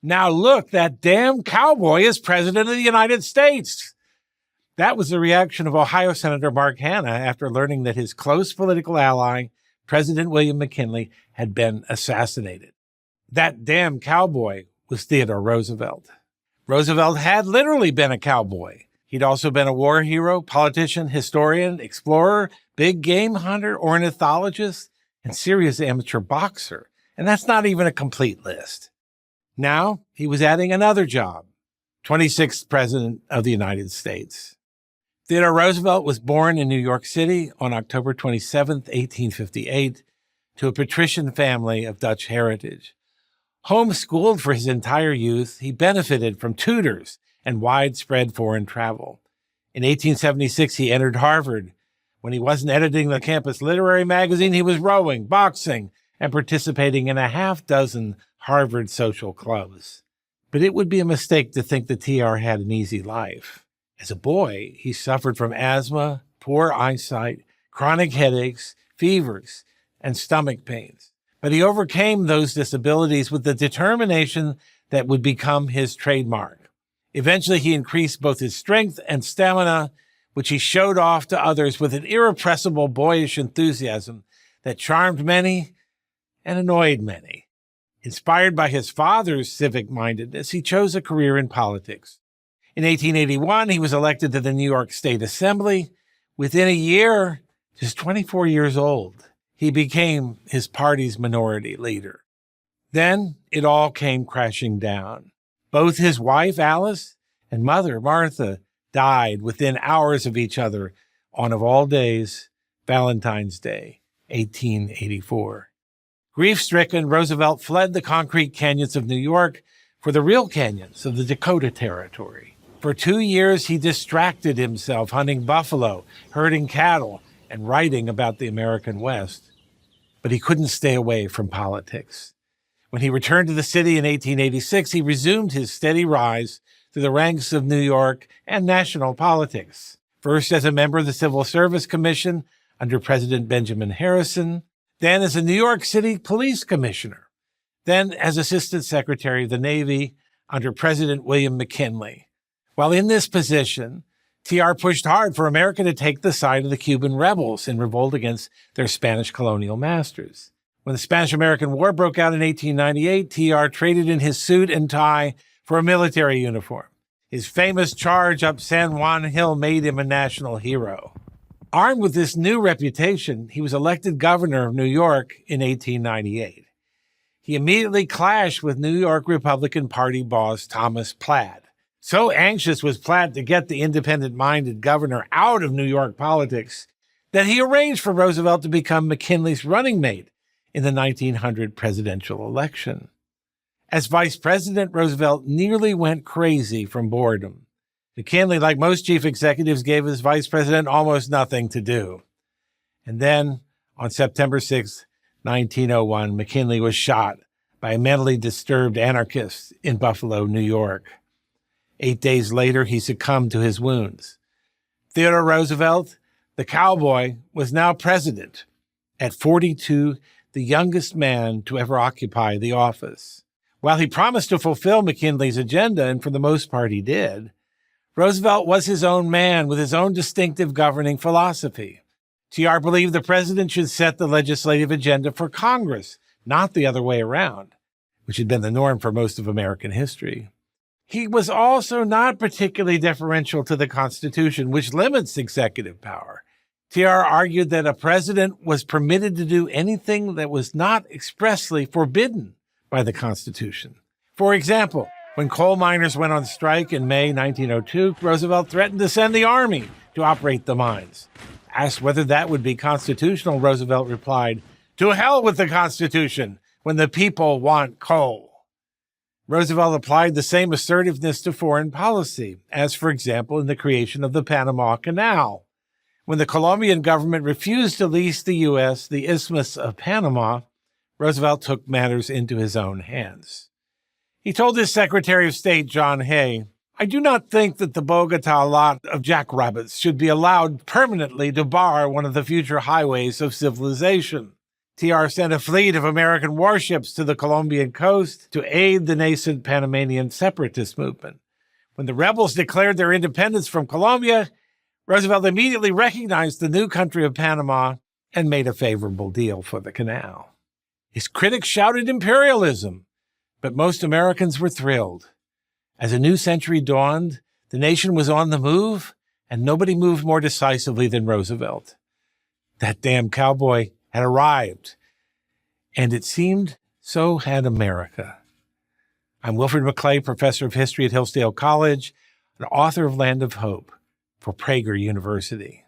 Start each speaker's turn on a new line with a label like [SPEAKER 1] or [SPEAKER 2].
[SPEAKER 1] Now look, that damn cowboy is president of the United States. That was the reaction of Ohio Senator Mark Hanna after learning that his close political ally, President William McKinley, had been assassinated. That damn cowboy was Theodore Roosevelt. Roosevelt had literally been a cowboy. He'd also been a war hero, politician, historian, explorer, big game hunter, ornithologist, and serious amateur boxer. And that's not even a complete list. Now he was adding another job, 26th President of the United States. Theodore Roosevelt was born in New York City on October 27, 1858, to a patrician family of Dutch heritage. Homeschooled for his entire youth, he benefited from tutors and widespread foreign travel. In 1876, he entered Harvard. When he wasn't editing the campus literary magazine, he was rowing, boxing, and participating in a half-dozen Harvard social clubs. But it would be a mistake to think that TR had an easy life. As a boy, he suffered from asthma, poor eyesight, chronic headaches, fevers, and stomach pains. But he overcame those disabilities with the determination that would become his trademark. Eventually, he increased both his strength and stamina, which he showed off to others with an irrepressible boyish enthusiasm that charmed many and annoyed many. Inspired by his father's civic-mindedness, he chose a career in politics. In 1881, he was elected to the New York State Assembly. Within a year, just 24 years old, he became his party's minority leader. Then it all came crashing down. Both his wife, Alice, and mother, Martha, died within hours of each other on, of all days, Valentine's Day, 1884. Grief-stricken, Roosevelt fled the concrete canyons of New York for the real canyons of the Dakota Territory. For 2 years, he distracted himself hunting buffalo, herding cattle, and writing about the American West. But he couldn't stay away from politics. When he returned to the city in 1886, he resumed his steady rise through the ranks of New York and national politics. First as a member of the Civil Service Commission under President Benjamin Harrison, then as a New York City police commissioner, then as Assistant Secretary of the Navy under President William McKinley. While in this position, TR pushed hard for America to take the side of the Cuban rebels in revolt against their Spanish colonial masters. When the Spanish-American War broke out in 1898, TR traded in his suit and tie for a military uniform. His famous charge up San Juan Hill made him a national hero. Armed with this new reputation, he was elected governor of New York in 1898. He immediately clashed with New York Republican Party boss Thomas Platt. So anxious was Platt to get the independent-minded governor out of New York politics that he arranged for Roosevelt to become McKinley's running mate in the 1900 presidential election. As vice president, Roosevelt nearly went crazy from boredom. McKinley, like most chief executives, gave his vice president almost nothing to do. And then, on September 6, 1901, McKinley was shot by a mentally disturbed anarchist in Buffalo, New York. 8 days later, he succumbed to his wounds. Theodore Roosevelt, the cowboy, was now president. At 42, the youngest man to ever occupy the office. While he promised to fulfill McKinley's agenda, and for the most part he did, Roosevelt was his own man with his own distinctive governing philosophy. TR believed the president should set the legislative agenda for Congress, not the other way around, which had been the norm for most of American history. He was also not particularly deferential to the Constitution, which limits executive power. TR argued that a president was permitted to do anything that was not expressly forbidden by the Constitution. For example, when coal miners went on strike in May 1902, Roosevelt threatened to send the army to operate the mines. Asked whether that would be constitutional, Roosevelt replied, "To hell with the Constitution when the people want coal." Roosevelt applied the same assertiveness to foreign policy, as, for example, in the creation of the Panama Canal. When the Colombian government refused to lease the U.S. the Isthmus of Panama, Roosevelt took matters into his own hands. He told his Secretary of State, John Hay, "I do not think that the Bogota lot of jackrabbits should be allowed permanently to bar one of the future highways of civilization." TR sent a fleet of American warships to the Colombian coast to aid the nascent Panamanian separatist movement. When the rebels declared their independence from Colombia, Roosevelt immediately recognized the new country of Panama and made a favorable deal for the canal. His critics shouted imperialism, but most Americans were thrilled. As a new century dawned, the nation was on the move, and nobody moved more decisively than Roosevelt. That damn cowboy had arrived, and it seemed so had America. I'm Wilfred McClay, professor of history at Hillsdale College, and author of Land of Hope for Prager University.